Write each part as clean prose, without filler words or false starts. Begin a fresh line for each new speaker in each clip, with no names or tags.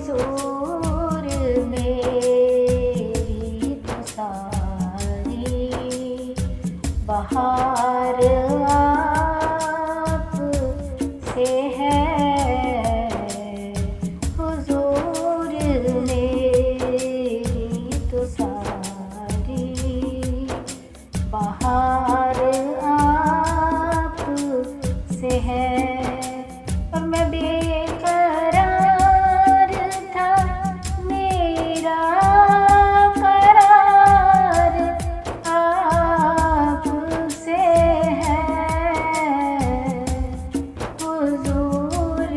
हुजूर मेरी तो सारी बहार आप से है। हुजूर मेरी तो सारी बहार आप से है। और मैं बेकरार था, मेरा करार आप से है। हुजूर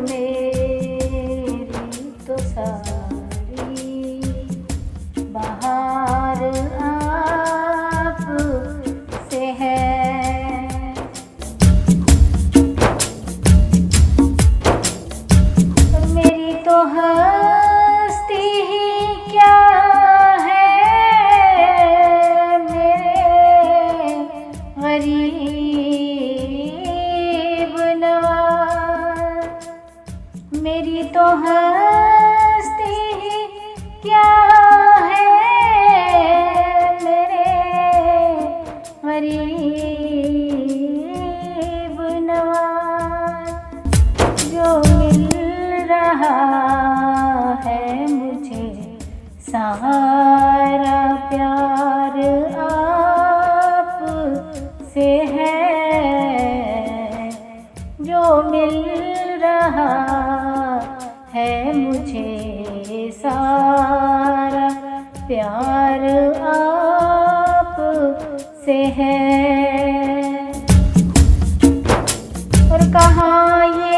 मेरी तो सारी बहार आप से है। तो हस्ती ही क्या है मेरे गरीब नवाज। मेरी तो हस्ती ही क्या है मेरे गरीब नवाज। जो मिल रहा है मुझे सारा प्यार आप से है। जो मिल रहा है मुझे सारा प्यार आप से है। और कहाँ ये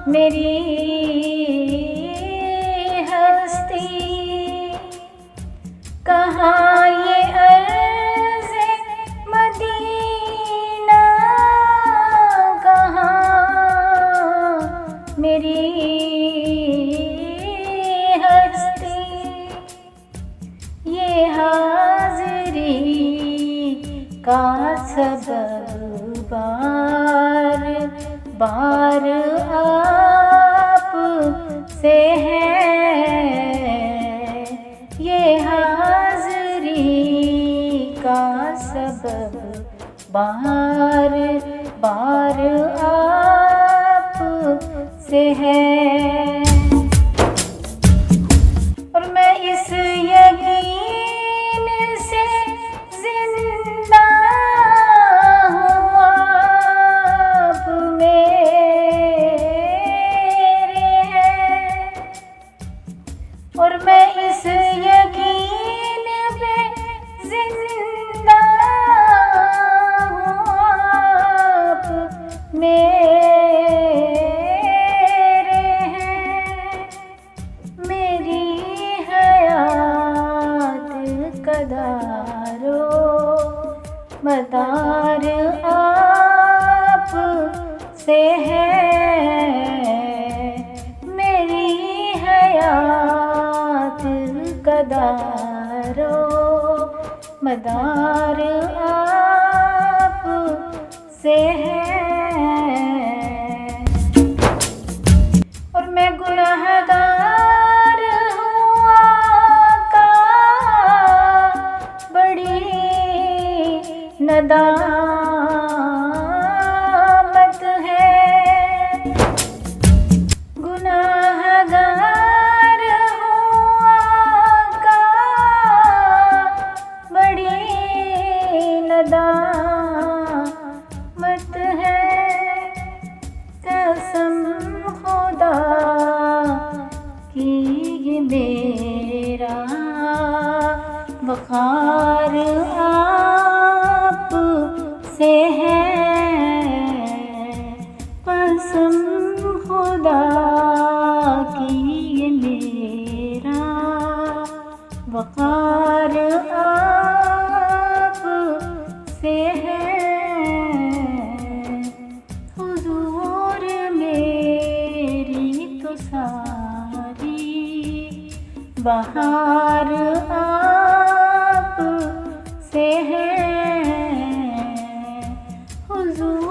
मेरी हस्ती, कहाँ ये अर्ज़े मदीना, कहाँ मेरी हस्ती। ये हाज़री का सबब बार बार आप से है। ये हाज़री का सबब बार बार आप से है। और मैं इस यकीन से जिंदा और मैं इस यकीन पे जिंदा हूँ आप मेरे हैं। मेरी हयात का दारो मदार आप से है। मेरी हयात कदारो मदार आप से है। और मैं गुनहगार हूँ आका, बड़ी नदामत है। गुनहगार नदामत है। कसम खुदा की ये मेरा वक़ार आप से है। कसम खुदा की ये मेरा वक़ार आप से है। हुजूर मेरी तो सारी बहार आप से है। हुजूर